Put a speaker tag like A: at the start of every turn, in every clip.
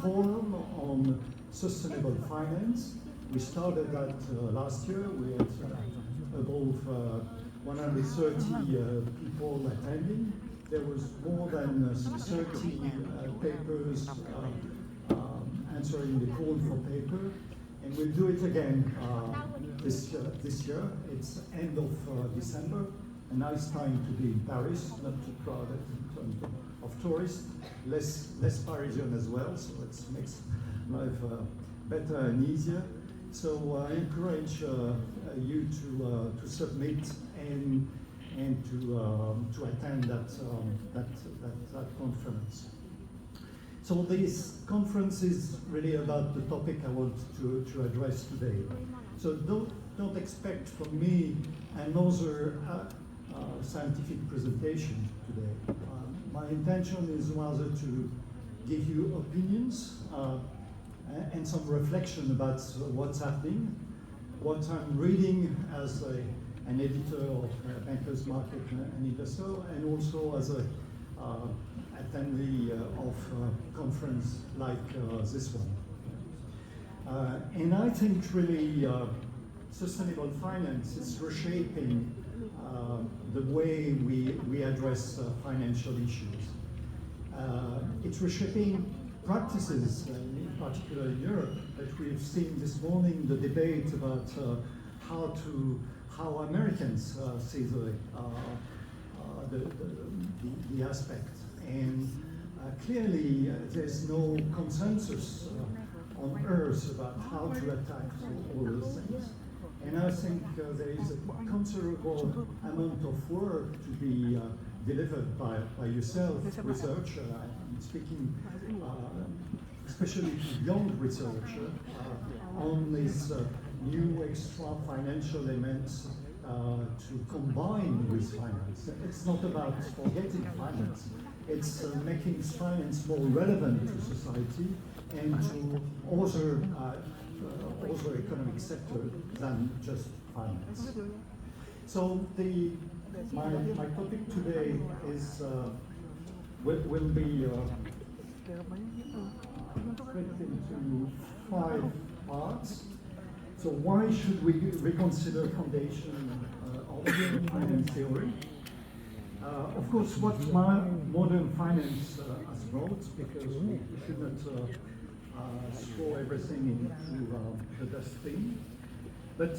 A: Forum on sustainable finance. We started that last year. We had above 130 people attending. There was more than 30 papers answering the call for paper. And we'll do it again this year. It's end of December. A nice time to be in Paris, not too crowded in terms of tourists, less Parisian as well, so it makes life better and easier. So I encourage you to submit and to attend that conference. So this conference is really about the topic I want to address today. So don't expect from me another scientific presentation today. My intention is rather to give you opinions and some reflection about what's happening, what I'm reading as an editor of Bankers Market and Investor, and also as a attendee of a conference like this one. And I think really sustainable finance is reshaping the way we address financial issues. It's reshaping practices, in particular in Europe, that we've seen this morning, the debate about how Americans see the aspect. And clearly there's no consensus on earth about how to attack all those things. And I think there is a considerable amount of work to be delivered by yourself, researcher. I'm speaking especially to young researchers on these new extra financial elements to combine with finance. It's not about forgetting finance. It's making finance more relevant to society and to other economic sectors than just finance. So my topic today is will be split into 5 parts. So why should we reconsider foundation of finance theory? Of course, what modern finance has brought, because we should not throw everything into the dustbin, but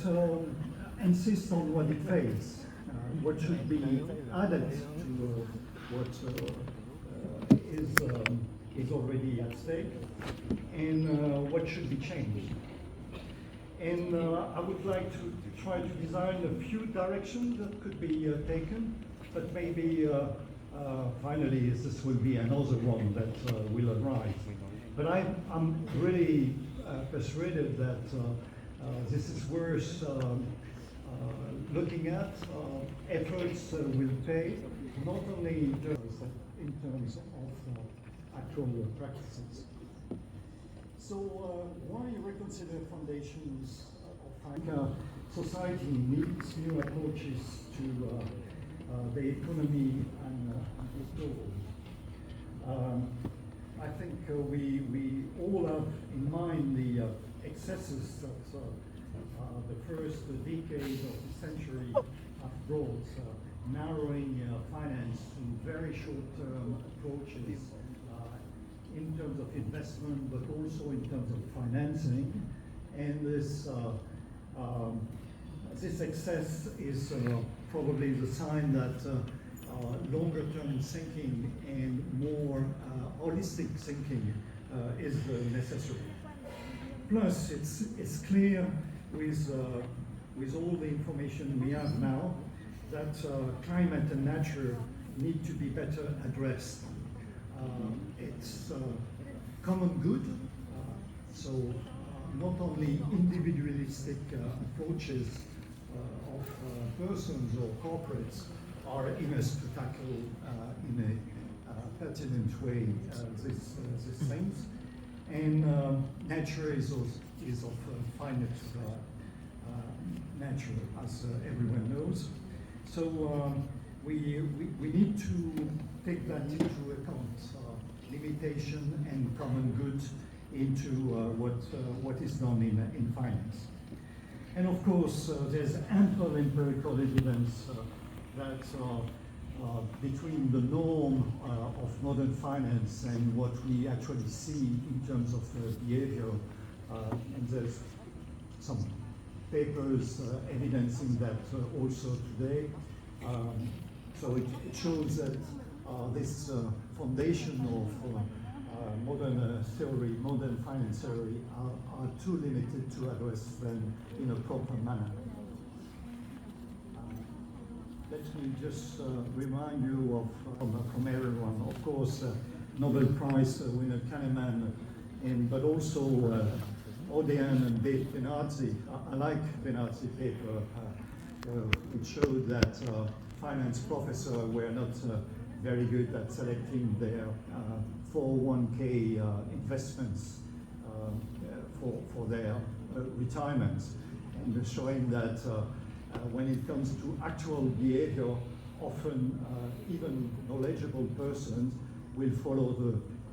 A: insist on what it fails, what should be added to what is already at stake, and what should be changed. And I would like to try to design a few directions that could be taken, but maybe finally this will be another one that will arise. But I'm really persuaded that this is worth looking at. Efforts will pay, not only in terms of actual practices. So why reconsider foundations of finance? Society needs new approaches to the economy and the goals. I think we all have in mind the excesses that the first decade of the century have brought, narrowing finance to very short-term approaches in terms of investment, but also in terms of financing. And this excess is probably the sign that longer-term thinking and more holistic thinking is necessary. Plus, it's clear with all the information we have now that climate and nature need to be better addressed. It's common good, so not only individualistic approaches of persons or corporates are in us to tackle in a pertinent way these things. And nature is of finite nature, as everyone knows. So we need to take that into account, limitation and common good into what is done in finance. And of course, there's ample empirical evidence that between the norm of modern finance and what we actually see in terms of behavior, and there's some papers evidencing that also today. So it shows that this foundation of modern theory, modern finance theory, are too limited to address them in a proper manner. Let me just remind you from everyone, of course, Nobel Prize winner Kahneman, but also Odean and Benazzi. I like Benazzi's paper. It showed that finance professors were not very good at selecting their 401k investments for their retirements, and showing that when it comes to actual behavior, often even knowledgeable persons will follow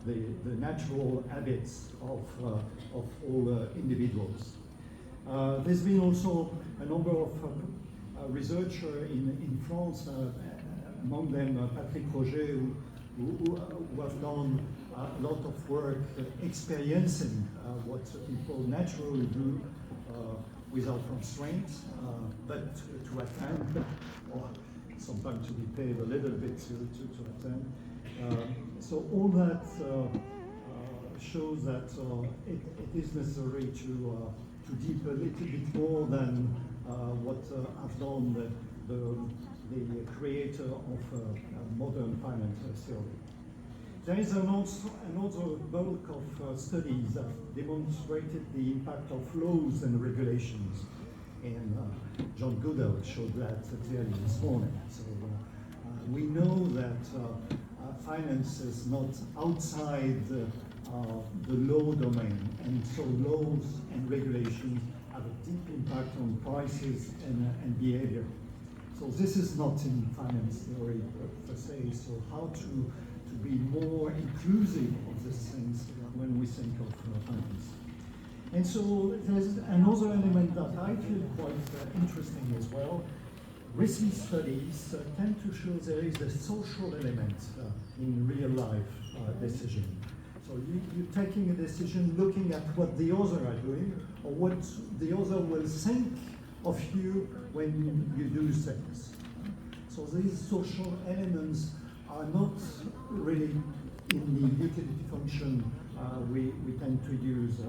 A: the natural habits of all individuals. There's been also a number of researchers in France, among them Patrick Roger, who have done a lot of work experiencing what people naturally do without constraints, but to attend, or sometimes to be paid a little bit to attend. So all that shows that it is necessary to deep a little bit more than what have done the creator of modern finance theory. There is another bulk of studies that demonstrated the impact of laws and regulations, and John Goodall showed that clearly this morning. So we know that finance is not outside the law domain, and so laws and regulations have a deep impact on prices and behavior. So this is not in finance theory per se, so how to be more inclusive of these things when we think of finance. And so there's another element that I feel quite interesting as well. Recent studies tend to show there is a social element in real life decision. So you're taking a decision looking at what the other are doing, or what the other will think of you when you do things. So these social elements are not really in the utility function we tend to use.